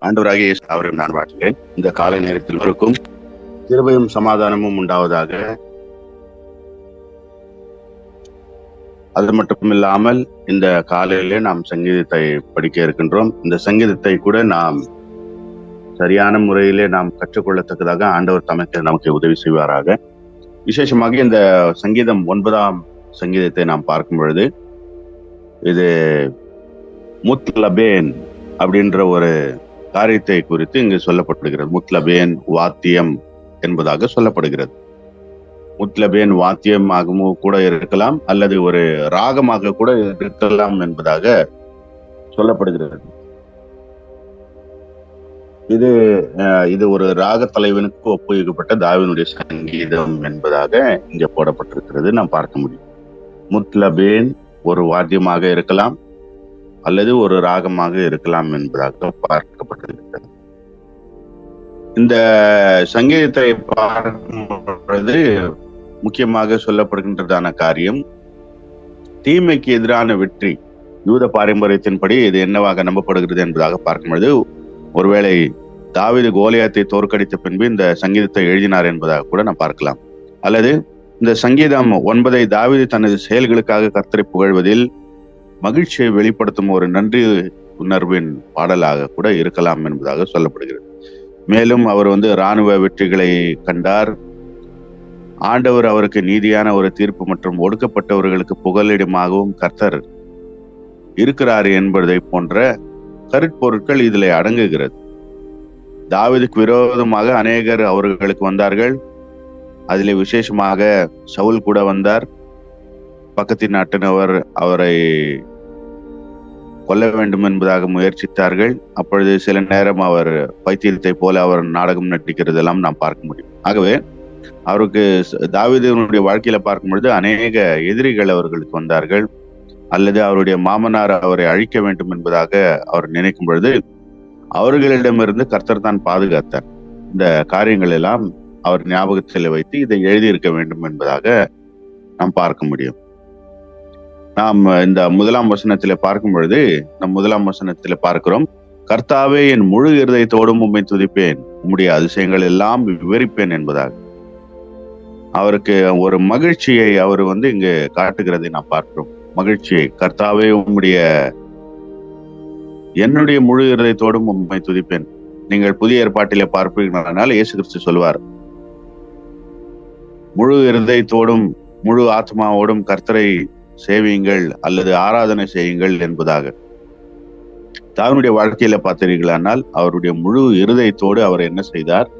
ஆண்டவராகிய இயேசு அவரையும் நான் வாழ்த்துகிறேன். இந்த காலை நேரத்தில் இருக்கும் கிருபையும் சமாதானமும் உண்டாவதாக. அது மட்டும் இல்லாமல் இந்த காலையிலே நாம் சங்கீதத்தை படிக்க இருக்கின்றோம். இந்த சங்கீதத்தை கூட நாம் சரியான முறையிலே நாம் கற்றுக்கொள்ளத்தக்கதாக ஆண்டவர் நமக்கு உதவி செய்வாராக. விசேஷமாக இந்த சங்கீதம் 9ஆம் சங்கீதத்தை நாம் பார்க்கும் பொழுது இது முத்லபேன் அப்படின்ற ஒரு காரியத்தை குறித்து இங்கு சொல்லப்படுகிறது. முத்லபேன் வாத்தியம் என்பதாக சொல்லப்படுகிறது. முத்லபேன் வாத்தியமாகவும் கூட இருக்கலாம், அல்லது ஒரு ராகமாக கூட இருக்கலாம் என்பதாக சொல்லப்படுகிறது. இது ஒரு ராக தலைவனுக்கு ஒப்புவிக்கப்பட்ட தாவீதுடைய சங்கீதம் என்பதாக இங்க போடப்பட்டிருக்கிறது நாம் பார்க்க முடியும். முத்லபேன் ஒரு வாத்தியமாக இருக்கலாம் அல்லது ஒரு ராகமாக இருக்கலாம் என்பதாக பார்க்கப்பட்டிருக்கிறது. இந்த சங்கீதத்தை பார்க்கும் பொழுது முக்கியமாக சொல்லப்படுகின்றதான காரியம் தீமைக்கு எதிரான வெற்றி. யூத பாரம்பரியத்தின்படி இது என்னவாக நம்பப்படுகிறது என்பதாக பார்க்கும் பொழுது, ஒருவேளை தாவீது கோலியாத்தை தோற்கடித்த பின்பு இந்த சங்கீதத்தை எழுதினார் என்பதாக கூட நாம் பார்க்கலாம். அல்லது இந்த சங்கீதம் 9 தாவீது தனது செயல்களுக்காக கர்த்தரை புகழ்வதில் மகிழ்ச்சியை வெளிப்படுத்தும் ஒரு நன்றி உணர்வின் பாடலாக கூட இருக்கலாம் என்பதாக சொல்லப்படுகிறது. மேலும் அவர் இராணுவ வெற்றிகளை கண்டார். ஆண்டவர் அவருக்கு நீதியான ஒரு தீர்ப்பு மற்றும் ஒடுக்கப்பட்டவர்களுக்கு புகலிடமாகவும் கர்த்தர் இருக்கிறார் என்பதை போன்ற கருட்பொருட்கள் இதில் அடங்குகிறது. தாவீதுக்கு விரோதமாக அநேகர் அவர்களுக்கு வந்தார்கள். அதிலே விசேஷமாக சவுல் கூட வந்தார். பக்கத்து நாட்டினவர் அவரை கொல்ல வேண்டும் என்பதாக முயற்சித்தார்கள். அப்பொழுது சில நேரம் அவர் பைத்தியத்தை போல அவர் நாடகம் நடிக்கிறதெல்லாம் நாம் பார்க்க முடியும். ஆகவே அவருக்கு தாவீதுடைய வாழ்க்கையில பார்க்கும் பொழுது அநேக எதிரிகள் அவர்களுக்கு வந்தார்கள். அல்லது அவருடைய மாமனார் அவரை அழிக்க வேண்டும் என்பதாக அவர் நினைக்கும் பொழுது அவர்களிடமிருந்து கர்த்தர் தான் பாதுகாத்தார். இந்த காரியங்கள் எல்லாம் அவர் ஞாபகத்தில் வைத்து இதை எழுதியிருக்க வேண்டும் என்பதாக நாம் பார்க்க முடியும். நாம் இந்த 1ஆம் வசனத்திலே பார்க்கும் பொழுது நம் 1ஆம் வசனத்திலே பார்க்கிறோம், கர்த்தாவே என் முழு இருதயத்தோடும் உம்மை துதிப்பேன், உம்முடைய அதிசயங்கள் எல்லாம் விவரிப்பேன் என்பதாக அவருக்கு ஒரு மகிழ்ச்சியை அவர் இங்கு காட்டுகிறதை நாம் பார்க்கிறோம். மகிழ்ச்சியை, கர்த்தாவே என்னுடைய முழு இருதயத்தோடும் உம்மை துதிப்பேன். நீங்கள் புதிய ஏற்பாட்டிலே பார்ப்பீர்களானால் இயேசு கிறிஸ்து சொல்வார், முழு இருதயத்தோடும் முழு ஆத்மாவோடும் கர்த்தரை சேவியுங்கள் அல்லது ஆராதனை செய்யுங்கள் என்பதாக. தாவீதுடைய வாழ்க்கையில பார்த்தீர்களானால் அவருடைய முழு இருதயத்தோடு அவர் என்ன செய்தார்?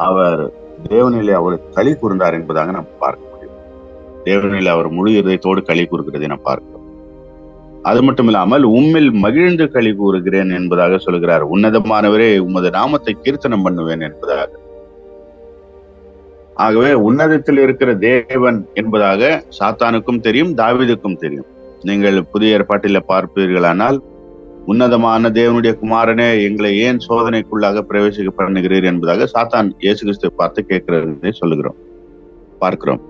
அவர் தேவனிலே அவர் களி கூர்ந்தார் என்பதாக நாம் பார்க்க முடியும். தேவனிலே அவர் முழு இருதயத்தோடு களி கூறுகிறதை நாம் பார்க்கிறோம். அது மட்டும் இல்லாமல் உம்மில் மகிழ்ந்து களி கூறுகிறேன் என்பதாக சொல்கிறார். உன்னதமானவரே, உமது நாமத்தை கீர்த்தனம் பண்ணுவேன் என்பதாக. ஆகவே உன்னதத்தில் இருக்கிற தேவன் என்பதாக சாத்தானுக்கும் தெரியும், தாவீதுக்கும் தெரியும். நீங்கள் புதிய ஏற்பாட்டில பார்ப்பீர்களானால், உன்னதமான தேவனுடைய குமாரனே, எங்களை ஏன் சோதனைக்குள்ளாக பிரவேசிக்க பண்ணுகிறீர் என்பதாக சாத்தான் இயேசு கிறிஸ்துவை பார்த்து கேட்கிறதை பார்க்கிறோம்.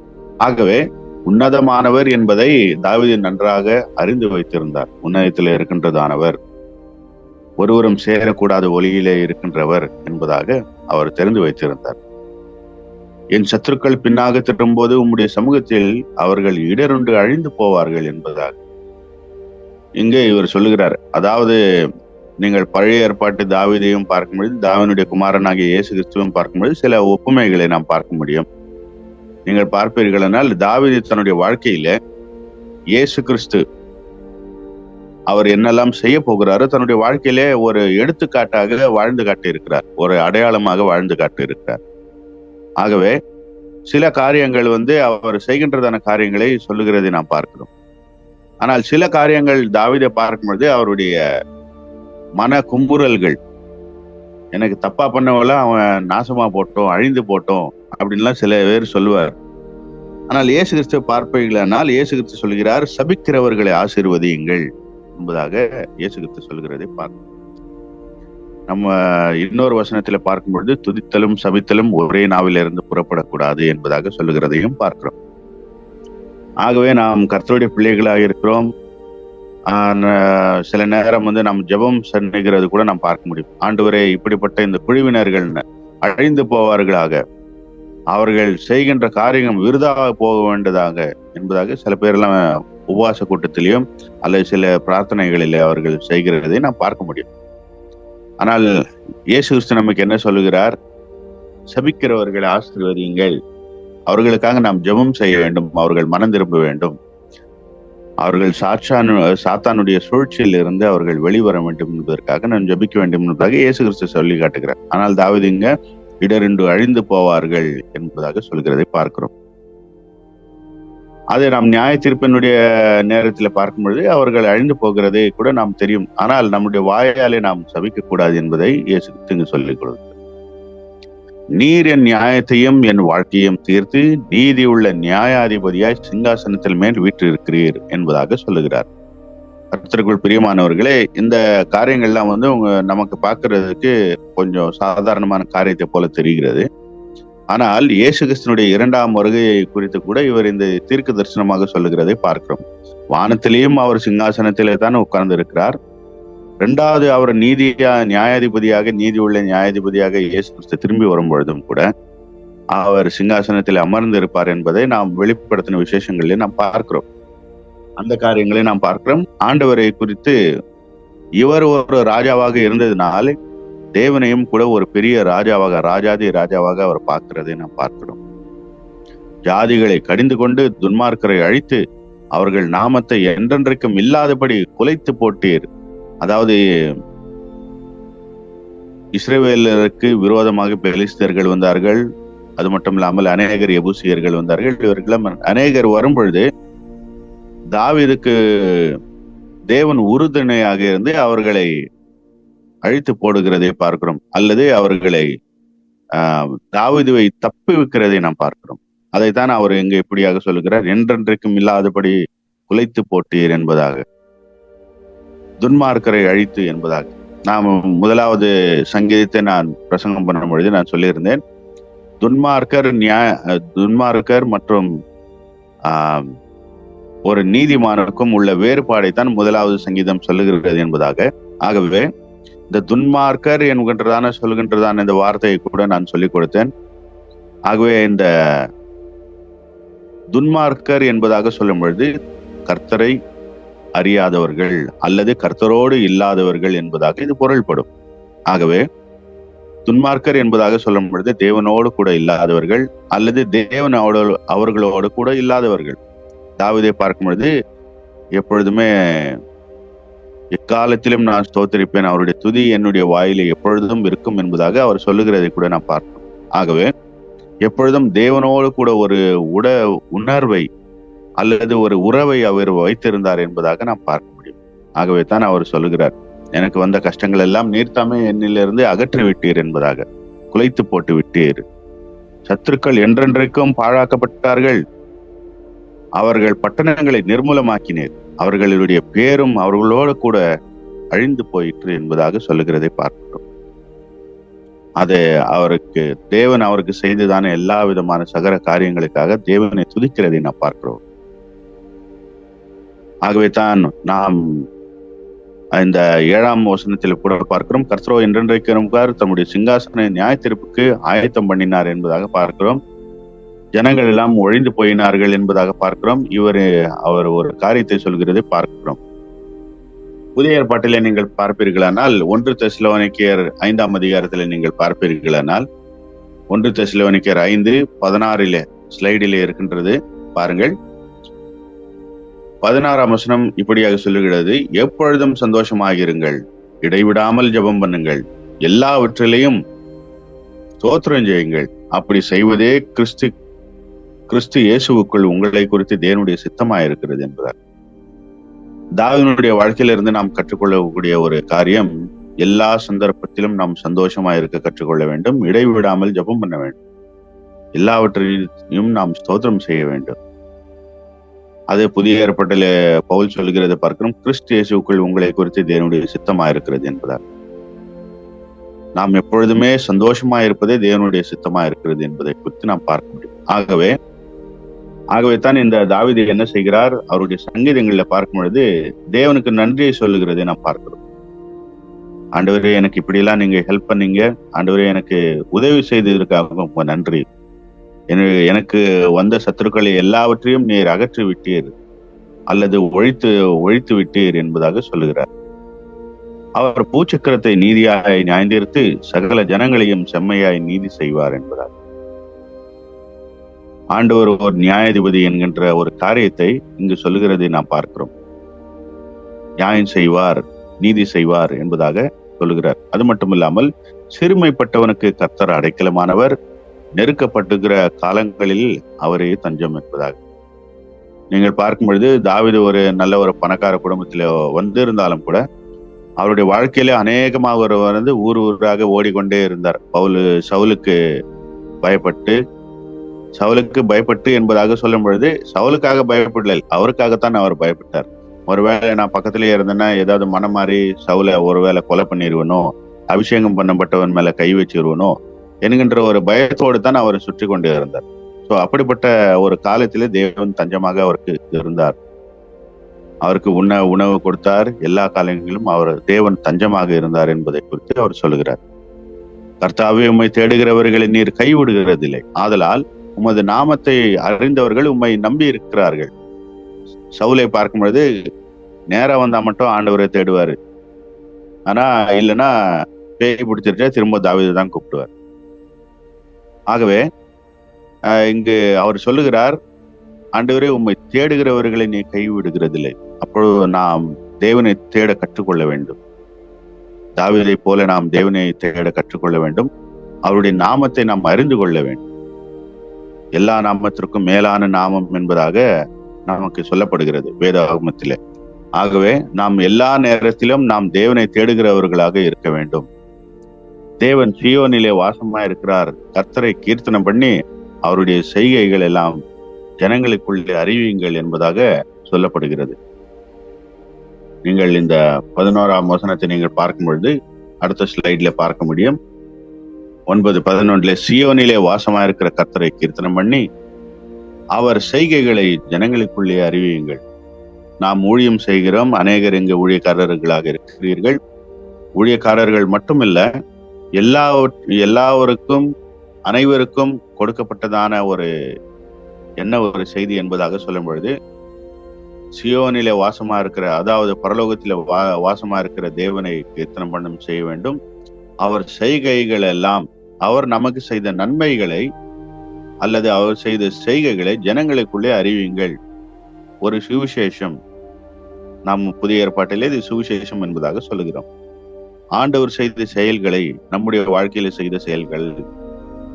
ஆகவே உன்னதமானவர் என்பதை தாவீது நன்றாக அறிந்து வைத்திருந்தார். உன்னதத்தில் இருக்கின்றதானவர், ஒருவரும் சேரக்கூடாத ஒளியிலே இருக்கின்றவர் என்பதாக அவர் தெரிந்து வைத்திருந்தார். என் சத்துருக்கள் பின்னாக திரும்பும்போது உம்முடைய சமூகத்தில் அவர்கள் இடருண்டு அழிந்து போவார்கள் என்பதாக இங்கே இவர் சொல்லுகிறார். அதாவது நீங்கள் பழைய ஏற்பாட்டு தாவீதையும் பார்க்கும்பொழுது, தாவீதுடைய குமாரனாகிய இயேசு கிறிஸ்துவையும் பார்க்கும்பொழுது சில ஒப்புமைகளை நாம் பார்க்க முடியும். நீங்கள் பார்ப்பீர்களானால் தாவீது தன்னுடைய வாழ்க்கையில இயேசு கிறிஸ்து அவர் என்னெல்லாம் செய்ய போகிறாரோ தன்னுடைய வாழ்க்கையிலே ஒரு எடுத்துக்காட்டாக வாழ்ந்து காட்டி இருக்கிறார், ஒரு அடையாளமாக வாழ்ந்து காட்டி இருக்கிறார். ஆகவே சில காரியங்கள் அவர் செய்கின்றதான காரியங்களை சொல்லுகிறதை நாம் பார்க்கிறோம். ஆனால் சில காரியங்கள் தாவீதை பார்க்கும் பொழுது அவருடைய மன கும்புறல்கள், எனக்கு தப்பா பண்ணவங்கள அவன் நாசமா போட்டோம், அழிந்து போட்டோம் அப்படின்லாம் சில பேர் சொல்லுவார். ஆனால் இயேசு கிறிஸ்துவை பார்ப்பீர்களானால் இயேசு கிறிஸ்து சொல்கிறார், சபிக்கிறவர்களை ஆசீர்வதியுங்கள் என்பதாக இயேசு கிறிஸ்து சொல்கிறதை பார்க்கிறோம். நம்ம இன்னொரு வசனத்துல பார்க்கும் பொழுது துதித்தலும் சபித்தலும் ஒரே நாவிலிருந்து புறப்படக்கூடாது என்பதாக சொல்லுகிறதையும் பார்க்கிறோம். ஆகவே நாம் கர்த்தருடைய பிள்ளைகளாக இருக்கிறோம். சில நேரம் நாம் ஜெபம் செய்கிறது கூட நாம் பார்க்க முடியும். ஆண்டவரே, இப்படிப்பட்ட இந்த குழுவினர்கள் அழிந்து போவார்களாக, அவர்கள் செய்கின்ற காரியம் விருதாக போக வேண்டியதாக என்பதாக சில பேரெல்லாம் உபவாச கூட்டத்திலையும் அல்லது சில பிரார்த்தனைகளிலே அவர்கள் செய்கிறதை நாம் பார்க்க முடியும். ஆனால் இயேசு கிறிஸ்து நமக்கு என்ன சொல்லுகிறார்? சபிக்கிறவர்களை ஆசீர்வதியுங்கள், அவர்களுக்காக நாம் ஜெபம் செய்ய வேண்டும், அவர்கள் மனம் திரும்ப வேண்டும், அவர்கள் சாத்தானுடைய சூழ்ச்சியில் இருந்து அவர்கள் வெளிவர வேண்டும் என்பதற்காக நாம் ஜெபிக்க வேண்டும் என்பதாக இயேசு கிறிஸ்து சொல்லி காட்டுகிறார். ஆனால் தாவீது இங்க இடரின்றி அழிந்து போவார்கள் என்பதாக சொல்கிறதை பார்க்கிறோம். அதை நாம் நியாய தீர்ப்பினுடைய நேரத்தில் பார்க்கும் பொழுது அவர்கள் அழிந்து போகிறதே கூட நாம் தெரியும். ஆனால் நம்முடைய வாயாலே நாம் சபிக்க கூடாது என்பதை இயேசு கிறிஸ்து சொல்லிக் கொடுக்கிறார். நீர் என் நியாயத்தையும் என் வாழ்க்கையும் தீர்த்து நீதி உள்ள நியாயாதிபதியாய் சிங்காசனத்தில் மேல் வீற்றிருக்கிறீர் என்பதாக சொல்லுகிறார். கர்த்தருக்குள் பிரியமானவர்களே, இந்த காரியங்கள்லாம் நமக்கு பார்க்கறதுக்கு கொஞ்சம் சாதாரணமான காரியத்தை போல தெரிகிறது. ஆனால் இயேசு கிறிஸ்துனுடைய 2ஆம் வருகையை குறித்து கூட இவர் இந்த தீர்க்க தரிசனமாக சொல்லுகிறதை பார்க்கிறோம். வானத்திலேயும் அவர் சிங்காசனத்திலே தான் உட்கார்ந்து இருக்கிறார். 2வது அவர் நியாயாதிபதியாக, நீதி உள்ள நியாயாதிபதியாக இயேசு கிறிஸ்து திரும்பி வரும் பொழுதும் கூட அவர் சிங்காசனத்தில் அமர்ந்து இருப்பார் என்பதை நாம் வெளிப்படுத்தின விசேஷங்களிலே நாம் பார்க்கிறோம். அந்த காரியங்களை நாம் பார்க்கிறோம். ஆண்டவரை குறித்து இவர் ஒரு ராஜாவாக இருந்ததினால் தேவனையும் கூட ஒரு பெரிய ராஜாவாக, ராஜாதி ராஜாவாக அவர் பார்க்கிறதை நாம் பார்க்கிறோம். ஜாதிகளை கடிந்து கொண்டு துன்மார்க்கரை அழித்து அவர்கள் நாமத்தை என்றென்றைக்கும் இல்லாதபடி குலைத்து போட்டீர். அதாவது இஸ்ரவேலருக்கு விரோதமாக பெலிஸ்தர்கள் வந்தார்கள். அது மட்டும் இல்லாமல் அநேகர் எபூசியர்கள் வந்தார்கள். இவர்களும் அநேகர் வரும் பொழுது தாவீதுக்கு தேவன் உறுதுணையாக இருந்து அவர்களை அழித்து போடுகிறதை பார்க்கிறோம். அல்லது அவர்களை தாவீதுவை தப்பி வைக்கிறதை நாம் பார்க்கிறோம். அதைத்தான் அவர் இங்க இப்படியாக சொல்லுகிறார், என்றென்றைக்கும் இல்லாதபடி குலைத்து போட்டீர் என்பதாக, துன்மார்க்கரை அழித்து என்பதாக. நாம் 1வது சங்கீதத்தை நான் பிரசங்கம் பண்ணும் பொழுது நான் சொல்லியிருந்தேன், துன்மார்க்கர் மற்றும் ஒரு நீதிமானுக்கும் உள்ள வேறுபாடைத்தான் 1வது சங்கீதம் சொல்லுகிறது என்பதாக. ஆகவே இந்த துன்மார்க்கர் சொல்கின்றதான இந்த வார்த்தையை கூட நான் சொல்லிக் கொடுத்தேன். ஆகவே இந்த துன்மார்க்கர் என்பதாக சொல்லும் பொழுது கர்த்தரை அறியாதவர்கள் அல்லது கர்த்தரோடு இல்லாதவர்கள் என்பதாக இது பொருள்படும். ஆகவே துன்மார்க்கர் என்பதாக சொல்லும் பொழுது தேவனோடு கூட இல்லாதவர்கள் அல்லது தேவனோடு அவர்களோடு கூட இல்லாதவர்கள். தாவீதை பார்க்கும் பொழுது எப்பொழுதுமே எக்காலத்திலும் நான் ஸ்தோத்திரிப்பேன், அவருடைய துதி என்னுடைய வாயிலே எப்பொழுதும் இருக்கும் என்பதாக அவர் சொல்லுகிறதை கூட நான் பார்க்கிறோம். ஆகவே எப்பொழுதும் தேவனோடு கூட ஒரு உணர்வை அல்லது ஒரு உறவை அவர் வைத்திருந்தார் என்பதாக நாம் பார்க்க முடியும். ஆகவே தான் அவர் சொல்லுகிறார், எனக்கு வந்த கஷ்டங்கள் எல்லாம் நீர்த்தாமே என்னிலிருந்து அகற்றி விட்டீர் என்பதாக, குலைத்து போட்டு விட்டீர். சத்துருக்கள் என்றென்றைக்கும் பாழாக்கப்பட்டார்கள், அவர்கள் பட்டணங்களை நிர்மூலமாக்கினீர், அவர்களுடைய பேரும் அவர்களோடு கூட அழிந்து போயிற்று என்பதாக சொல்லுகிறதை பார்க்கிறோம். அது தேவன் அவருக்கு செய்ததான எல்லா விதமான சகல காரியங்களுக்காக தேவனை துதிக்கிறதை நாம் பார்க்கிறோம். ஆகவே தான் நாம் இந்த 7ஆம் வசனத்தில் கூட பார்க்கிறோம், கர்த்தரோ என்றென்றைக்கும் தம்முடைய சிங்காசன நியாய தீர்ப்புக்கு ஆயத்தம் பண்ணினார் என்பதாக பார்க்கிறோம். ஜனங்கள் எல்லாம் ஒழிந்து போயினார்கள் என்பதாக பார்க்கிறோம். அவர் ஒரு காரியத்தை சொல்கிறதை பார்க்கிறோம். புதிய ஏற்பாட்டிலே நீங்கள் பார்ப்பீர்களானால் 1 தெசலோனிக்கேயர் 5ஆம் அதிகாரத்திலே நீங்கள் பார்ப்பீர்களானால் 1 தெசலோனிக்கேயர் 5:16 ஸ்லைடிலே இருக்கின்றது பாருங்கள். 16ஆம் வசனம் இப்படியாக சொல்லுகிறது, எப்பொழுதும் சந்தோஷமாகிருங்கள், இடைவிடாமல் ஜெபம் பண்ணுங்கள், எல்லாவற்றிலையும் ஸ்தோத்திரம் செய்யுங்கள், அப்படி செய்வதே கிறிஸ்து இயேசுவுக்குள் உங்களை குறித்து தேவனுடைய சித்தமாயிருக்கிறது என்பதால். தாவீதுடைய வாழ்க்கையிலிருந்து நாம் கற்றுக்கொள்ளக்கூடிய ஒரு காரியம், எல்லா சந்தர்ப்பத்திலும் நாம் சந்தோஷமா இருக்க கற்றுக்கொள்ள வேண்டும், இடைவிடாமல் ஜெபம் பண்ண வேண்டும், எல்லாவற்றையும் நாம் ஸ்தோத்திரம் செய்ய வேண்டும். அது புதிய ஏற்பாட்டில பவுல் சொல்கிறதை பார்க்கிறோம், கிறிஸ்து இயேசுவுக்குள் உங்களை குறித்து தேவனுடைய சித்தமாயிருக்கிறது என்பதால். நாம் எப்பொழுதுமே சந்தோஷமா இருப்பதே தேவனுடைய சித்தமா இருக்கிறது என்பதை குறித்து நாம் பார்க்க முடியும். ஆகவே ஆகவே தான் இந்த தாவீது என்ன செய்கிறார், அவருடைய சங்கீதங்கள்ல பார்க்கும் பொழுது தேவனுக்கு நன்றியை சொல்லுகிறதை நாம் பார்க்கிறோம். ஆண்டவரே, எனக்கு இப்படி எல்லாம் நீங்க ஹெல்ப் பண்ணீங்க, ஆண்டவரே எனக்கு உதவி செய்ததற்காக உங்க நன்றி, எனக்கு வந்த சத்துருக்களை எல்லாவற்றையும் நீர் அகற்றி விட்டீர் அல்லது ஒழித்து விட்டீர் என்பதாக சொல்லுகிறார். அவர் பூச்சக்கரத்தை நீதியாய் நியாயந்தீர்த்து சகல ஜனங்களையும் செம்மையாய் நீதி செய்வார் என்பதால் ஆண்டவர் ஒரு நியாயாதிபதி என்கின்ற ஒரு காரியத்தை இங்கு சொல்லுகிறதை நாம் பார்க்கிறோம். நியாயம் செய்வார், நீதி செய்வார் என்பதாக சொல்லுகிறார். அது மட்டுமில்லாமல் சிறுமைப்பட்டவனுக்கு கர்த்தர் அடைக்கலமானவர், நெருக்கப்படுகிற காலங்களில் அவரே தஞ்சம் என்பதாக நீங்கள் பார்க்கும் பொழுது தாவீது ஒரு நல்ல ஒரு பணக்கார குடும்பத்தில வந்திருந்தாலும் கூட அவருடைய வாழ்க்கையில அநேகமாக வந்து ஊராக ஓடிக்கொண்டே இருந்தார். சவுலுக்கு பயப்பட்டு என்பதாக சொல்லும் பொழுது சவுலுக்காக பயப்படல, அவருக்காகத்தான் அவர் பயப்பட்டார். ஒருவேளை நான் பக்கத்திலேயே இருந்தேன்னா ஏதாவது மனம் மாறி சவுலை ஒருவேளை கொலை பண்ணிடுவனோ, அபிஷேகம் பண்ணப்பட்டவன் மேல கை வச்சிருவனோ என்கின்ற ஒரு பயத்தோடு தான் அவர் சுற்றி கொண்டே இருந்தார். சோ அப்படிப்பட்ட ஒரு காலத்திலே தேவன் தஞ்சமாக அவருக்கு இருந்தார். அவருக்கு உணவு கொடுத்தார். எல்லா காலங்களிலும் அவர் தேவன் தஞ்சமாக இருந்தார் என்பதை குறித்து அவர் சொல்லுகிறார். கர்த்தாவே, உம்மை தேடுகிறவர்களை நீர் கைவிடுகிறதில்லை, ஆதலால் உமது நாமத்தை அறிந்தவர்கள் உம்மை நம்பி இருக்கிறார்கள். சவுலை பார்க்கும் பொழுது நேரம் வந்தா மட்டும் ஆண்டவரை தேடுவாரு. ஆனா இல்லைன்னா பேய் பிடிச்சிருச்சா திரும்ப தாவீது தான் கூப்பிடுவார். ஆகவே இங்கு அவர் சொல்லுகிறார், ஆண்டவரே, உம்மை தேடுகிறவர்களை நீ கைவிடுகிறதில்லை. அப்பொழுது நாம் தேவனை தேட கற்றுக்கொள்ள வேண்டும். தாவீதை போல நாம் தேவனை தேட கற்றுக்கொள்ள வேண்டும். அவருடைய நாமத்தை நாம் அறிந்து கொள்ள வேண்டும். எல்லா நாமத்திற்கும் மேலான நாமம் என்பதாக நமக்கு சொல்லப்படுகிறது வேதாகமத்திலே. ஆகவே நாம் எல்லா நேரத்திலும் நாம் தேவனை தேடுகிறவர்களாக இருக்க வேண்டும். தேவன் சீயோனிலே வாசமா இருக்கிறார், கர்த்தரை கீர்த்தனம் பண்ணி அவருடைய செய்கைகள் எல்லாம் ஜனங்களுக்குள்ளே அறிவியுங்கள் என்பதாக சொல்லப்படுகிறது. நீங்கள் இந்த 11ஆம் வசனத்தை நீங்கள் பார்க்கும் பொழுது அடுத்த ஸ்லைட்ல பார்க்க முடியும். 9:11 சீயோனிலே வாசமா இருக்கிற கர்த்தரை கீர்த்தனம் பண்ணி அவர் செய்கைகளை ஜனங்களுக்குள்ளே அறிவியுங்கள். நாம் ஊழியம் செய்கிறோம், அநேகர் இங்கு ஊழியக்காரர்களாக இருக்கிறீர்கள். ஊழியக்காரர்கள் மட்டுமில்ல, எல்லாருக்கும் அனைவருக்கும் கொடுக்கப்பட்டதான ஒரு செய்தி என்பதாக சொல்லும் பொழுது, சியோனிலே வாசமா இருக்கிற, அதாவது பரலோகத்தில வாசமா இருக்கிற தேவனை கீர்த்தனம் பண்ணம் செய்ய வேண்டும். அவர் செய்கைகள் எல்லாம், அவர் நமக்கு செய்த நன்மைகளை அல்லது அவர் செய்த செய்கைகளை ஜனங்களுக்குள்ளே அறிவியுங்கள். ஒரு சுவிசேஷம், நாம் புதிய ஏற்பாட்டிலே இது சுவிசேஷம் என்பதாக சொல்லுகிறோம். ஆண்டவர் செய்த செயல்களை, நம்முடைய வாழ்க்கையில செய்த செயல்கள்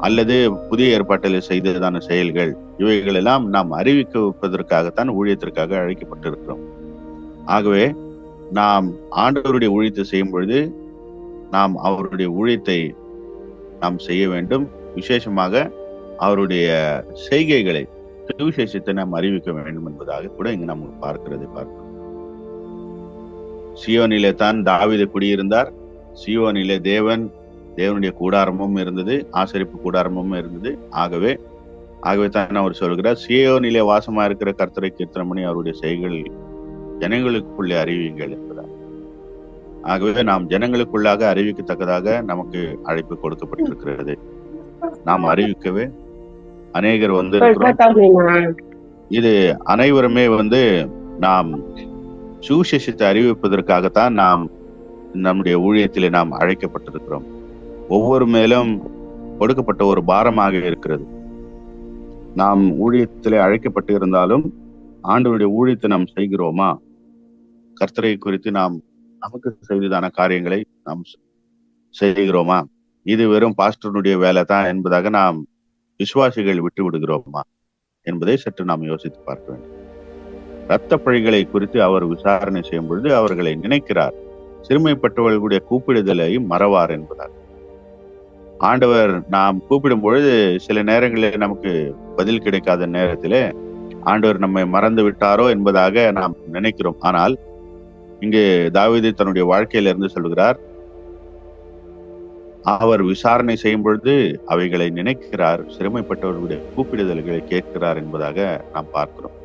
அல்லது புதிய ஏற்பாட்டில் செய்ததான செயல்கள், இவைகள் எல்லாம் நாம் அறிவிப்பதற்காகத்தான் ஊழியத்திற்காக அழைக்கப்பட்டிருக்கிறோம். ஆகவே நாம் ஆண்டவருடைய ஊழியத்தை செய்யும் பொழுது நாம் அவருடைய ஊழியத்தை நாம் செய்ய வேண்டும். விசேஷமாக அவருடைய செய்கைகளை, சுவிசேஷத்தை நாம் அறிவிக்க வேண்டும் என்பதாக கூட இங்கு நாம் பார்க்கிறோம். சியோனிலே தான் தாவீது குடியிருந்தார். சியோனிலே தேவனுடைய கூடாரமும் இருந்தது, ஆசரிப்பு கூடாரமும் இருந்தது. ஆகவே தான் அவர் சொல்கிறார், சியோனிலே வாசமா இருக்கிற கர்த்தரை கீர்த்தனம் பண்ணி அவருடைய செய்கைகள் ஜனங்களுக்குள்ளே அறிவியுங்கள் என்பதார். ஆகவே நாம் ஜனங்களுக்குள்ளாக அறிவிக்கத்தக்கதாக நமக்கு அழைப்பு கொடுக்கப்பட்டிருக்கிறது. நாம் அறிவிக்கவே அநேகர் வந்து இது அனைவருமே நாம் சுவிசேஷத்தை அறிவிப்பதற்காகத்தான் நாம் நம்முடைய ஊழியத்திலே நாம் அழைக்கப்பட்டிருக்கிறோம். ஒவ்வொரு மேலும் கொடுக்கப்பட்ட ஒரு பாரமாக இருக்கிறது. நாம் ஊழியத்திலே அழைக்கப்பட்டு இருந்தாலும் ஆண்டவருடைய ஊழியத்தை நாம் செய்கிறோமா? கர்த்தரை குறித்து நாம் நமக்கு செய்ததான காரியங்களை நாம் செய்கிறோமா? இது வெறும் பாஸ்டருடைய வேலை தான் என்பதாக நாம் விசுவாசிகள் விட்டு விடுகிறோமா என்பதை சற்று நாம் யோசித்து பார்க்க வேண்டும். இரத்த பழிகளை குறித்து அவர் விசாரணை செய்யும் பொழுது அவர்களை நினைக்கிறார், சிறுமைப்பட்டவர்களுடைய கூப்பிடுதலை மறவார் என்பதால். ஆண்டவர் நாம் கூப்பிடும் பொழுது சில நேரங்களில் நமக்கு பதில் கிடைக்காத நேரத்திலே ஆண்டவர் நம்மை மறந்து விட்டாரோ என்பதாக நாம் நினைக்கிறோம். ஆனால் இங்கு தாவீது தன்னுடைய வாழ்க்கையில இருந்து சொல்கிறார், அவர் விசாரணை செய்யும் பொழுது அவைகளை நினைக்கிறார், சிறுமைப்பட்டவர்களுடைய கூப்பிடுதல்களை கேட்கிறார் என்பதாக நாம் பார்க்கிறோம்.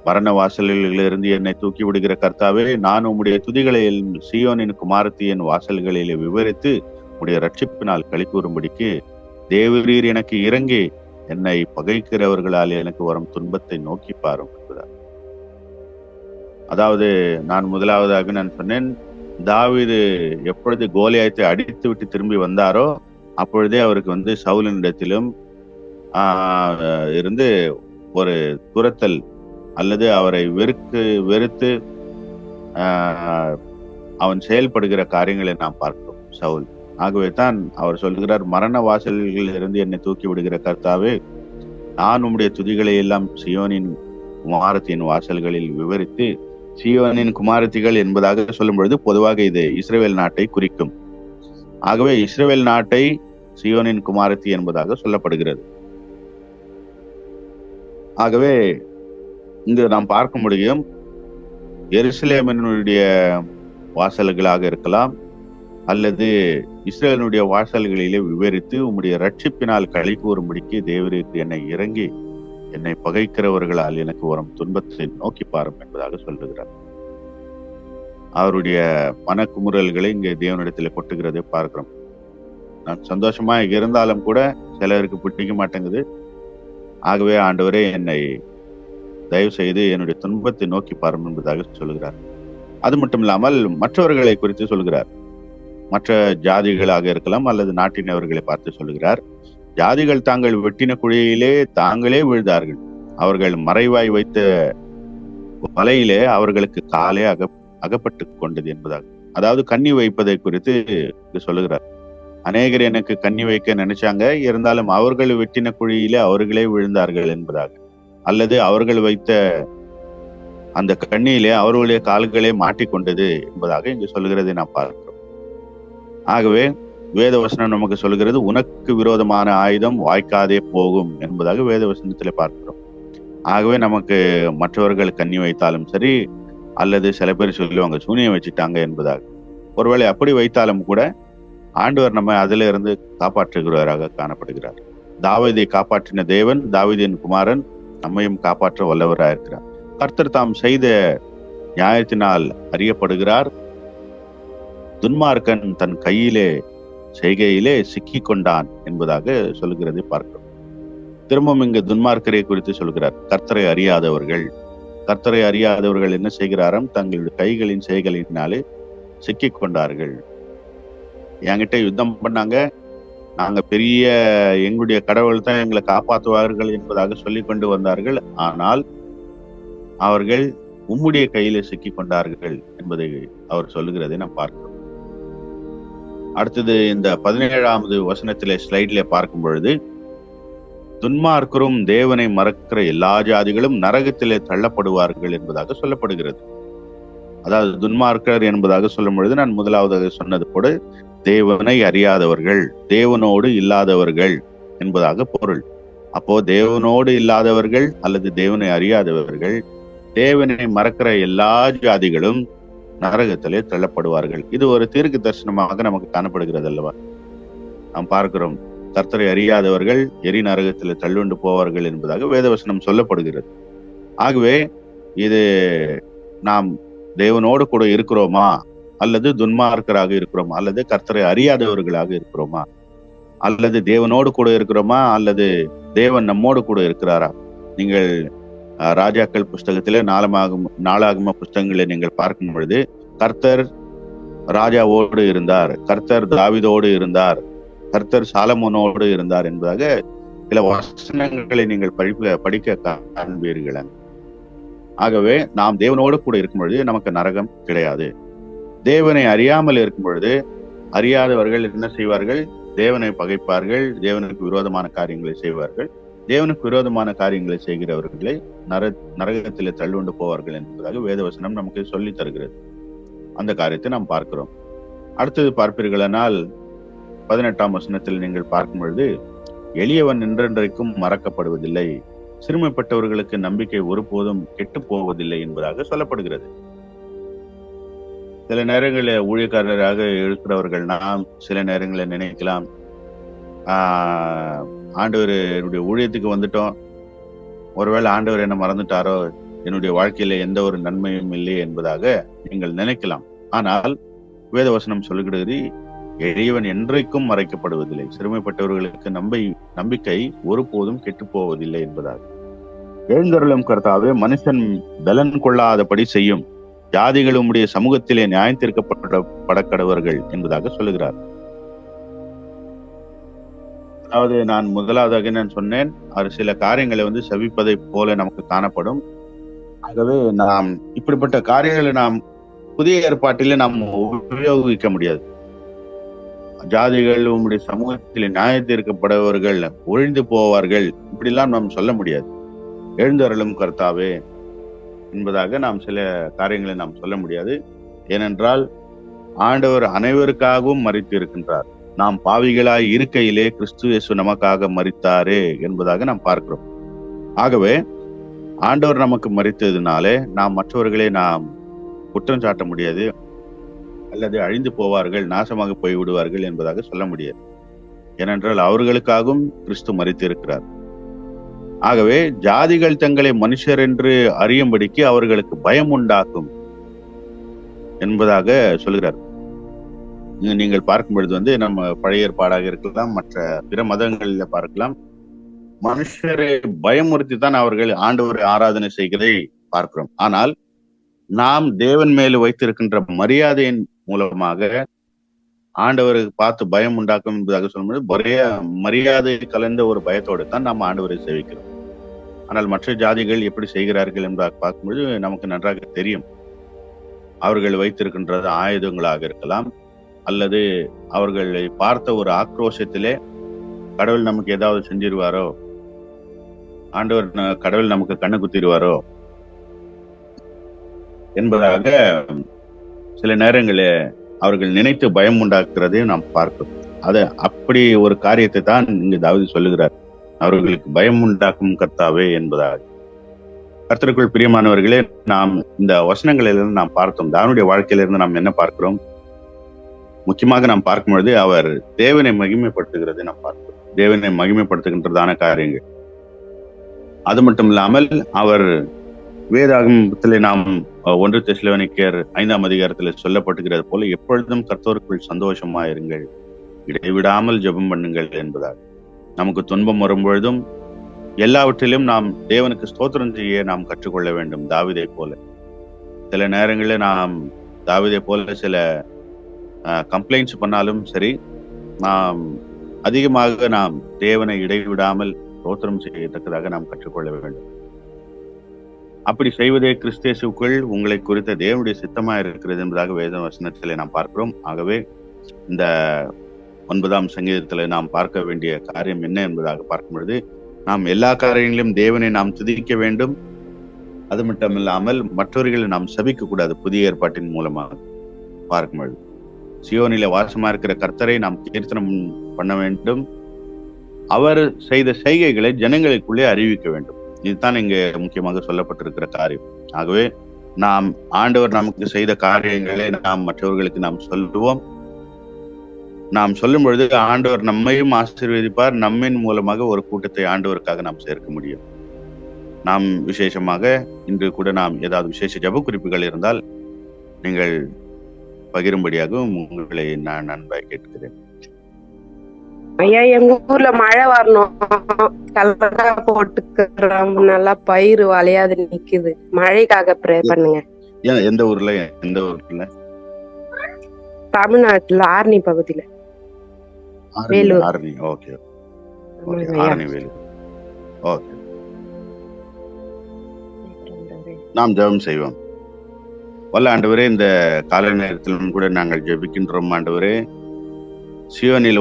மரண வாசல்களிலிருந்து என்னை தூக்கி விடுகிற கர்த்தாவே, நான் உம்முடைய துதிகளை சீயோனின் குமாரத்தியின் வாசல்களிலே விவரித்து உம்முடைய ரட்சிப்பினால் களி கூறும்படிக்கு தேவரீர் எனக்கு இறங்கி என்னை பகைக்கிறவர்களால் எனக்கு வரும் துன்பத்தை நோக்கி பாரும் என்பதார். அதாவது நான் முதலாவதாக நான் சொன்னேன், தாவீது எப்பொழுது கோலியாத்தை அடித்து விட்டு திரும்பி வந்தாரோ அப்பொழுதே அவருக்கு சவுலினிடத்திலும் இருந்து ஒரு துரத்தல் அல்லது அவரை வெறுத்து அவன் செயல்படுகிற காரியங்களை நாம் பார்க்கிறோம் சவுல். ஆகவே தான் அவர் சொல்கிறார், மரண வாசல்களில் இருந்து என்னை தூக்கி விடுகிற கர்த்தாவே, நான் உம்முடைய துதிகளை எல்லாம் சீயோனின் குமாரத்தின் வாசல்களில் விவரித்து, சீயோனின் குமாரத்திகள் என்பதாக சொல்லும் பொழுது பொதுவாக இது இஸ்ரவேல் நாட்டை குறிக்கும். ஆகவே இஸ்ரவேல் நாட்டை சீயோனின் குமாரத்தி என்பதாக சொல்லப்படுகிறது. ஆகவே இங்கு நாம் பார்க்க முடியும், எருசலேமினுடைய வாசல்களாக இருக்கலாம் அல்லது இஸ்ரவேலுடைய வாசல்களிலே விவரித்து உம்முடைய ரட்சிப்பினால் களி கூறும்படிக்கு தேவரீர் என்னை இறங்கி என்னை பகைக்கிறவர்களால் எனக்கு வரும் துன்பத்தை நோக்கி பாரும் என்பதாக சொல்லுகிறார். அவருடைய மனக்குமுறல்களை இங்கே தேவனிடத்தில் கொட்டுகிறதை பார்க்கிறோம். நான் சந்தோஷமா இருந்தாலும் கூட சிலருக்கு பிடிக்க மாட்டேங்குது. ஆகவே ஆண்டவரே, என்னை தயவு செய்து என்னுடைய துன்பத்தை நோக்கி பாரும் என்பதாக சொல்லுகிறார். அது மட்டும் இல்லாமல் மற்றவர்களை குறித்து சொல்கிறார். மற்ற ஜாதிகளாக இருக்கலாம் அல்லது நாட்டினவர்களை பார்த்து சொல்லுகிறார், ஜாதிகள் தாங்கள் வெட்டின குழியிலே தாங்களே விழுந்தார்கள், அவர்கள் மறைவாய் வைத்த வலையிலே அவர்களுக்கு காலே அகப்பட்டு கொண்டது என்பதாக. அதாவது கண்ணி வைப்பதை குறித்து சொல்லுகிறார். அநேகர் எனக்கு கண்ணி வைக்க நினைச்சாங்க, இருந்தாலும் அவர்கள் வெட்டின குழியிலே அவர்களே விழுந்தார்கள் என்பதாக. அல்லது அவர்கள் வைத்த அந்த கண்ணியிலே அவர்களுடைய கால்களே மாட்டிக்கொண்டது என்பதாக இங்கு சொல்லுகிறதை நாம் பார்க்கிறோம். ஆகவே வேதவசனம் நமக்கு சொல்கிறது, உனக்கு விரோதமான ஆயுதம் வாய்க்காதே போகும் என்பதாக வேதவசனத்திலே பார்க்கிறோம். ஆகவே நமக்கு மற்றவர்கள் கண்ணி வைத்தாலும் சரி, அல்லது சில பேர் சொல்லுவாங்க சூனியம் வச்சுட்டாங்க என்பதாக, ஒருவேளை அப்படி வைத்தாலும் கூட ஆண்டவர் நம்ம அதில இருந்து காப்பாற்றுகிறவராக காணப்படுகிறார். தாவீதை காப்பாற்றின தேவன், தாவீதின் குமாரன் நம்மையும் காப்பாற்ற வல்லவராக இருக்கிறார். கர்த்தர் தாம் செய்த நியாயத்தினால் அறியப்படுகிறார். துன்மார்க்கன் தன் செய்கையிலே சிக்கி கொண்டான் என்பதாக சொல்லுகிறதை பார்க்கிறோம். திரும்பவும் இங்கு துன்மார்க்கரை குறித்து சொல்கிறார். கர்த்தரை அறியாதவர்கள் என்ன செய்கிறாராம்? தங்களுடைய கைகளின் செய்களினாலே சிக்கி கொண்டார்கள். என்கிட்ட யுத்தம் பண்ணாங்க, நாங்க பெரிய எங்களுடைய கடவுள் தான் எங்களை காப்பாற்றுவார்கள் என்பதாக சொல்லி கொண்டு வந்தார்கள். ஆனால் அவர்கள் உம்முடைய கையில சிக்கி கொண்டார்கள் என்பதை அவர் சொல்லுகிறதை நாம் பார்க்கிறோம். அடுத்தது இந்த 17வது வசனத்திலே ஸ்லைட்ல பார்க்கும் பொழுது, துன்மார்க்கரும் தேவனை மறக்கிற எல்லா ஜாதிகளும் நரகத்திலே தள்ளப்படுவார்கள் என்பதாக சொல்லப்படுகிறது. அதாவது துன்மார்க்கர் என்பதாக சொல்லும் பொழுது நான் முதலாவதாக சொன்னது கூட தேவனை அறியாதவர்கள், தேவனோடு இல்லாதவர்கள் என்பதாக பொருள். அப்போ தேவனோடு இல்லாதவர்கள் அல்லது தேவனை அறியாதவர்கள், தேவனை மறக்கிற எல்லா ஜாதிகளும் நரகத்திலே தள்ளப்படுவார்கள். இது ஒரு தீர்க்க தரிசனமாக நமக்கு காணப்படுகிறது அல்லவா? நாம் பார்க்கிறோம், கர்த்தரை அறியாதவர்கள் எரி நரகத்திலே தள்ளுண்டு போவார்கள் என்பதாக வேதவசனம் சொல்லப்படுகிறது. ஆகவே இது நாம் தேவனோடு கூட இருக்கிறோமா, அல்லது துன்மார்க்கராக இருக்கிறோமா, அல்லது கர்த்தரை அறியாதவர்களாக இருக்கிறோமா, அல்லது தேவனோடு கூட இருக்கிறோமா, அல்லது தேவன் நம்மோடு கூட இருக்கிறாரா? நீங்கள் ராஜாக்கள் புஸ்தகத்திலே நாளாகம புஸ்தகங்களை நீங்கள் பார்க்கும் பொழுது கர்த்தர் ராஜாவோடு இருந்தார், கர்த்தர் தாவீதோடு இருந்தார், கர்த்தர் சாலமோனோடு இருந்தார் என்பதாக சில வசனங்களை நீங்கள் படிக்க காண்பீர்கள். ஆகவே நாம் தேவனோடு கூட இருக்கும் பொழுது நமக்கு நரகம் கிடையாது. தேவனை அறியாமல் இருக்கும் பொழுது அறியாதவர்கள் என்ன செய்வார்கள்? தேவனை பகைப்பார்கள், தேவனுக்கு விரோதமான காரியங்களை செய்வார்கள். தேவனுக்கு விரோதமான காரியங்களை செய்கிறவர்களை நரகத்திலே தள்ளுண்டு போவார்கள் என்பதாக வேதவசனம் நமக்கு சொல்லி தருகிறது. அந்த காரியத்தை நாம் பார்க்கிறோம். அடுத்தது பார்ப்பீர்களானால் 18ஆம் வசனத்தில் நீங்கள் பார்க்கும் பொழுது, எளியவன் என்றென்றைக்கும் மறக்கப்படுவதில்லை, சிறுமைப்பட்டவர்களுக்கு நம்பிக்கை ஒருபோதும் கெட்டு போவதில்லை என்பதாக சொல்லப்படுகிறது. சில நேரங்களில் ஊழியக்காரராக இருக்கிறவர்கள் நாம் சில நேரங்களில் நினைக்கலாம், ஆண்டவர் என்னுடைய ஊழியத்துக்கு வந்துட்டோம், ஒருவேளை ஆண்டவர் என்ன மறந்துட்டாரோ, என்னுடைய வாழ்க்கையில எந்த ஒரு நன்மையும் இல்லை என்பதாக நீங்கள் நினைக்கலாம். ஆனால் வேதவசனம் சொல்லுகிறது, எளியவன் என்றைக்கும் மறைக்கப்படுவதில்லை, சிறுமைப்பட்டவர்களுக்கு நம்பிக்கை ஒருபோதும் கெட்டு போவதில்லை என்பதாக. எழுந்தருளும் கர்த்தாவே, மனுஷன் பலன் கொள்ளாதபடி செய்யும் ஜாதிகள் உம்முடைய சமூகத்திலே நியாயம் தீர்க்கப்படக்கடவர்கள் என்பதாக சொல்லுகிறார். அதாவது நான் முதலாவதாக நான் சொன்னேன், அது சில காரியங்களை செவிப்பதை போல நமக்கு காணப்படும். ஆகவே நாம் இப்படிப்பட்ட காரியங்களை நாம் புதிய ஏற்பாட்டிலே நாம் உபயோகிக்க முடியாது. ஜாதிகள் உம்முடைய சமூகத்தில் நியாயம் தீர்க்கப்படவர்கள் ஒழிந்து போவார்கள், இப்படிலாம் நாம் சொல்ல முடியாது. எழுந்தருளும் கர்த்தாவே என்பதாக நாம் சில காரியங்களை நாம் சொல்ல முடியாது. ஏனென்றால் ஆண்டவர் அனைவருக்காகவும் மரித்து இருக்கின்றார். நாம் பாவிகளாய் இருக்கையிலே கிறிஸ்து இயேசு நமக்காக மரித்தாரே என்பதாக நாம் பார்க்கிறோம். ஆகவே ஆண்டவர் நமக்கு மரித்ததினாலே நாம் மற்றவர்களை நாம் குற்றம் சாட்ட முடியாது, அல்லது அழிந்து போவார்கள், நாசமாக போய்விடுவார்கள் என்பதாக சொல்ல முடியாது. ஏனென்றால் அவர்களுக்காகவும் கிறிஸ்து மரித்து இருக்கிறார். ஆகவே ஜாதிகள் தங்களை மனுஷர் என்று அறியும்படிக்கு அவர்களுக்கு பயம் உண்டாக்கும் என்பதாக சொல்கிறார். நீங்கள் பார்க்கும் பொழுது நம்ம பழைய ஏற்பாடாக இருக்கலாம், மற்ற பிற மதங்களில பார்க்கலாம், மனுஷரை பயமுறுத்தி தான் அவர்கள் ஆண்டவரை ஆராதனை செய்கிறதை பார்க்கிறோம். ஆனால் நாம் தேவன் மேல் வைத்திருக்கின்ற மரியாதையின் மூலமாக ஆண்டவருக்கு பார்த்து பயம் உண்டாக்கும் என்பதாக சொல்லும்போது மரியாதை கலந்த ஒரு பயத்தோடு தான் நாம் ஆண்டவரை சேவிக்கிறோம். ஆனால் மற்ற ஜாதிகள் எப்படி செய்கிறார்கள் என்பதாக பார்க்கும்போது நமக்கு நன்றாக தெரியும். அவர்கள் வைத்திருக்கின்றது ஆயுதங்களாக இருக்கலாம், அல்லது அவர்களை பார்த்த ஒரு ஆக்ரோஷத்திலே கடவுள் நமக்கு ஏதாவது செஞ்சிருவாரோ, கடவுள் நமக்கு கண்ணு குத்திடுவாரோ என்பதாக சில நேரங்களில் அவர்கள் நினைத்து பயம் உண்டாக்குறதையும் நாம் பார்க்கிறோம். அப்படி ஒரு காரியத்தை தான் இங்கு தாவீது சொல்லுகிறார், அவர்களுக்கு பயம் உண்டாக்கும் கர்த்தாவே என்பதாக. கர்த்தருக்குள் பிரியமானவர்களே, நாம் இந்த வசனங்களிலிருந்து நாம் பார்த்தோம், தாவீதுடைய வாழ்க்கையிலிருந்து நாம் என்ன பார்க்கிறோம்? முக்கியமாக நாம் பார்க்கும் பொழுது அவர் தேவனை மகிமைப்படுத்துகிறதை நாம் பார்க்கிறோம். தேவனை மகிமைப்படுத்துகின்றதான காரியங்கள். அது மட்டும் இல்லாமல் அவர் வேதாகமத்திலே நாம் 1 தெசலோனிக்கேயர் 5ஆம் அதிகாரத்தில் சொல்லப்பட்டுகிறது போல எப்பொழுதும் கர்த்தருக்குள் சந்தோஷமாயிருங்கள், இடைவிடாமல் ஜெபம் பண்ணுங்கள் என்பதாக. நமக்கு துன்பம் வரும்பொழுதும் எல்லாவற்றிலும் நாம் தேவனுக்கு ஸ்தோத்திரம் செய்ய நாம் கற்றுக்கொள்ள வேண்டும். தாவீதை போல சில நேரங்களில் நாம் தாவீதை போல சில கம்ப்ளைண்ட்ஸ் பண்ணாலும் சரி, நாம் அதிகமாக நாம் தேவனை இடைவிடாமல் ஸ்தோத்திரம் செய்யத்தக்கதாக நாம் கற்றுக்கொள்ள வேண்டும். அப்படி செய்வதே கிறிஸ்தேசுக்குள் உங்களை குறித்த தேவனுடைய சித்தமா இருக்கிறது என்பதாக வேத வசனத்திலே நாம் பார்க்கிறோம். ஆகவே இந்த 9ஆம் சங்கீதத்துல நாம் பார்க்க வேண்டிய காரியம் என்ன என்பதாக பார்க்கும் பொழுது, நாம் எல்லா காரியங்களிலும் தேவனை நாம் துதிக்க வேண்டும். அது மட்டும் இல்லாமல் மற்றவர்களை நாம் சபிக்க கூடாது. புதிய ஏற்பாட்டின் மூலமாக பார்க்கும் பொழுது சியோனில வாசமா இருக்கிற கர்த்தரை நாம் கீர்த்தனம் பண்ண வேண்டும். அவர் செய்த செய்கைகளை ஜனங்களுக்குள்ளே அறிவிக்க வேண்டும். இதுதான் இங்க முக்கியமாக சொல்லப்பட்டிருக்கிற காரியம். ஆகவே நாம் ஆண்டவர் நமக்கு செய்த காரியங்களை நாம் மற்றவர்களுக்கு நாம் சொல்லுவோம். நாம் சொல்லும் பொழுது ஆண்டவர் நம்மையும் ஆசீர்வதிப்பார். நம்மின் மூலமாக ஒரு கூட்டத்தை ஆண்டவருக்காக நாம் சேர்க்க முடியும். நாம் விசேஷமாக இன்று கூட நாம் ஏதாவது விசேஷ ஜெப குறிப்புகள் இருந்தால் நீங்கள் பகிரும்படியாக உங்களை நான் அன்பாய் கேட்கிறேன். ஐயா, எங்க ஊர்ல மழை வரணும், கலக்கா போட்டுக்கிறோம், நல்லா பயிர் வளையாது நிக்குது. மழைக்காக ப்ரே பண்ணுங்க. எந்த ஊர்ல? எந்த ஊர்ல? தமிழ்நாட்டுல ஆரணி பகுதியில. வேலூர். ஆரணி. ஓகே, ஆரணி வேலூர். ஓகே, நாம் ஜெபம் செய்வோம். வல்ல ஆண்டவரே, இந்த காலை நேரத்திலும் கூட நாங்கள் ஜெபிக்கின்றோம். ஆண்டவரே, சியோனில்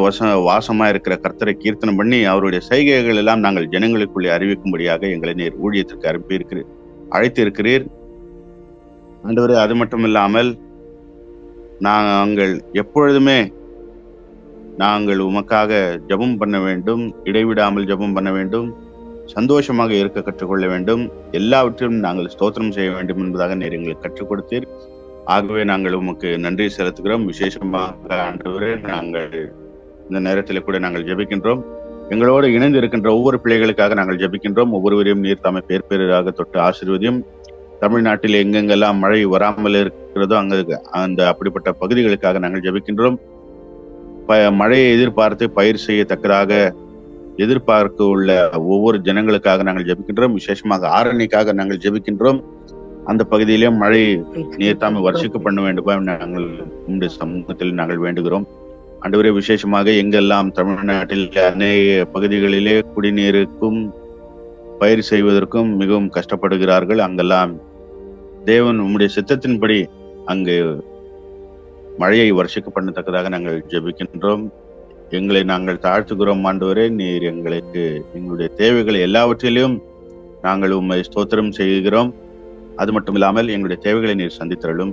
வாசமா இருக்கிற கர்த்தரை கீர்த்தனம் பண்ணி அவருடைய செய்கைகள் எல்லாம் நாங்கள் ஜனங்களுக்குள்ளே அறிவிக்கும்படியாக எங்களை நீர் ஊழியத்திற்கு அழைத்து இருக்கிறீர் ஆண்டவரே. அது மட்டும் இல்லாமல் நாங்கள் எப்பொழுதுமே நாங்கள் உமக்காக ஜெபம் பண்ண வேண்டும், இடைவிடாமல் ஜெபம் பண்ண வேண்டும், சந்தோஷமாக இருக்க கற்றுக்கொள்ள வேண்டும், எல்லாவற்றிலும் நாங்கள் ஸ்தோத்திரம் செய்ய வேண்டும் என்பதாக நீர் எங்களுக்கு கற்றுக் கொடுத்தீர். ஆகவே நாங்கள் உமக்கு நன்றி செலுத்துகிறோம். விசேஷமாக ஆண்டவரே, நாங்கள் இந்த நேரத்தில் கூட நாங்கள் ஜெபிக்கின்றோம். எங்களோடு இணைந்து இருக்கின்ற ஒவ்வொரு பிள்ளைகளுக்காக நாங்கள் ஜெபிக்கின்றோம். ஒவ்வொருவரையும் நீர் தாமே பேர் பேராக தொட்டு ஆசீர்வதியும். தமிழ்நாட்டில் எங்கெங்கெல்லாம் மழை வராமல் இருக்கிறதோ அந்த அப்படிப்பட்ட பகுதிகளுக்காக நாங்கள் ஜெபிக்கின்றோம். மழையை எதிர்பார்த்து பயிர் செய்யத்தக்கதாக எதிர்பார்க்க உள்ள ஒவ்வொரு ஜனங்களுக்காக நாங்கள் ஜெபிக்கின்றோம். விசேஷமாக ஆரணிக்காக நாங்கள் ஜெபிக்கின்றோம். அந்த பகுதியிலும் மழை நீர் தாமே வர்ஷிக்க பண்ண வேண்டுமா நாங்கள் உங்களுடைய சமூகத்தில் நாங்கள் வேண்டுகிறோம். ஆண்டவரே, விசேஷமாக எங்கெல்லாம் தமிழ்நாட்டில் அநேக பகுதிகளிலே குடிநீருக்கும் பயிர் செய்வதற்கும் மிகவும் கஷ்டப்படுகிறார்கள், அங்கெல்லாம் தேவன் உம்முடைய சித்தத்தின்படி அங்கு மழையை வர்ஷிக்க பண்ணத்தக்கதாக நாங்கள் ஜெபிக்கின்றோம். எங்களை நாங்கள் தாழ்த்துகிறோம். ஆண்டவரே, நீர் எங்களுக்கு எங்களுடைய தேவைகளை எல்லாவற்றிலும் நாங்கள் உம்மை ஸ்தோத்திரம் செய்கிறோம். அது மட்டும் இல்லாமல் எங்களுடைய தேவைகளை நீர் சந்தித்தரலும்,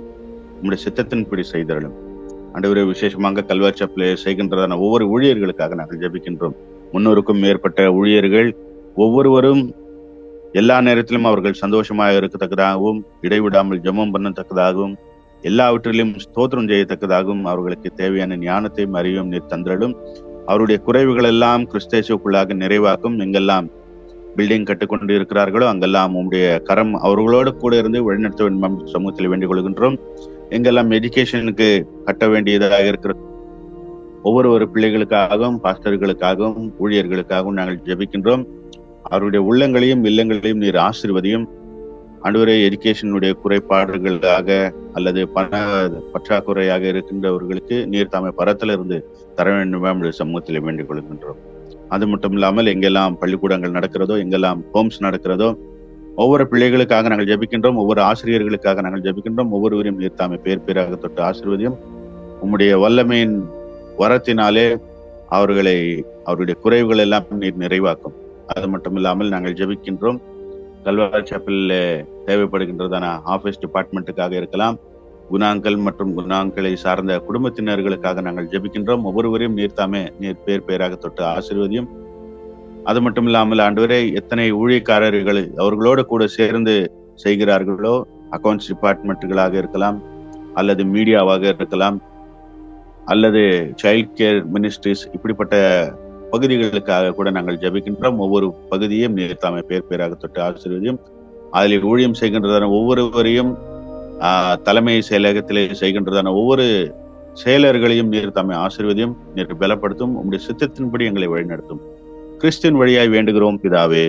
உங்களுடைய சித்தத்தின்படி செய்தரலும். ஆண்டவரே, விசேஷமாக கல்வாரி சர்ச்சில் செய்கின்றதான ஒவ்வொரு ஊழியர்களுக்காக நாங்கள் ஜெபிக்கின்றோம். 300க்கும் மேற்பட்ட ஊழியர்கள் ஒவ்வொருவரும் எல்லா நேரத்திலும் அவர்கள் சந்தோஷமாக இருக்கத்தக்கதாகவும், இடைவிடாமல் ஜெபம் பண்ணத்தக்கதாகவும், எல்லாவற்றிலும் ஸ்தோத்திரம் செய்யத்தக்கதாகவும் அவர்களுக்கு தேவையான ஞானத்தையும் அறிவும் நீர் தந்திரலும். அவருடைய குறைவுகள் எல்லாம் கிறிஸ்தேசுக்குள்ளாக நிறைவாக்கும். எங்கெல்லாம் பில்டிங் கட்டுக்கொண்டு இருக்கிறார்களோ அங்கெல்லாம் உங்களுடைய கரம் அவர்களோடு கூட இருந்து வழிநடத்த வேண்டும் சமூகத்தில் வேண்டிக் கொள்கின்றோம். எங்கெல்லாம் எஜுகேஷனுக்கு கட்ட வேண்டியதாக இருக்கிற ஒவ்வொரு பிள்ளைகளுக்காகவும், பாஸ்டர்களுக்காகவும், ஊழியர்களுக்காகவும் நாங்கள் ஜெபிக்கின்றோம். அவருடைய உள்ளங்களையும் இல்லங்களையும் நீர் ஆசீர்வதியும். ஆண்டவரே, எஜுகேஷனுடைய குறைபாடுகளாக அல்லது பண பற்றாக்குறையாக இருக்கின்றவர்களுக்கு நீர் தாமே பரத்திலிருந்து தர வேண்டும் சமூகத்தில் வேண்டிக் கொள்கின்றோம். அது மட்டும் இல்லாமல் எங்கெல்லாம் பள்ளிக்கூடங்கள் நடக்கிறதோ, எங்கெல்லாம் ஹோம்ஸ் நடக்கிறதோ, ஒவ்வொரு பிள்ளைகளுக்காக நாங்கள் ஜெபிக்கின்றோம். ஒவ்வொரு ஆசிரியர்களுக்காக நாங்கள் ஜெபிக்கின்றோம். ஒவ்வொருவரையும் நீர் தாமே பேர் பேராக தொட்டு ஆசீர்வதியும். உம்முடைய வல்லமையின் வரத்தினாலே அவருடைய குறைவுகள் எல்லாம் நீர் நிறைவாக்கும். அது மட்டும் இல்லாமல் நாங்கள் ஜெபிக்கின்றோம். கல்வாரி சர்ச்சில் தேவைப்படுகின்றதான ஆபீஸ் டிபார்ட்மெண்ட்டுக்காக இருக்கலாம், குணாங்கள் மற்றும் குணாங்களை சார்ந்த குடும்பத்தினர்களுக்காக நாங்கள் ஜெபிக்கின்றோம். ஒவ்வொருவரையும் நீர் பேர் பேராக தொட்டு ஆசீர்வதியும். அது மட்டும் இல்லாமல் ஆண்டவரே, எத்தனை ஊழியக்காரர்கள் அவர்களோடு கூட சேர்ந்து செய்கிறார்களோ, அக்கௌண்ட்ஸ் டிபார்ட்மெண்ட்டுகளாக இருக்கலாம், அல்லது மீடியாவாக இருக்கலாம், அல்லது சைல்ட் கேர் மினிஸ்ட்ரிஸ், இப்படிப்பட்ட பகுதிகளுக்காக கூட நாங்கள் ஜெபிக்கின்றோம். ஒவ்வொரு பகுதியும் நீர் தாமே பேர் பேராக தொட்டு ஆசீர்வதியும். அதில் ஊழியம் செய்கின்றதான ஒவ்வொருவரையும், தலைமை செயலகத்திலே செய்கின்றதான ஒவ்வொரு செயலர்களையும் நீர் தாமே ஆசீர்வதியும், நீர் பலப்படுத்தும். உங்களுடைய சித்தத்தின்படி எங்களை வழிநடத்தும். கிறிஸ்துவின் வழியாய் வேண்டுகிறோம் பிதாவே,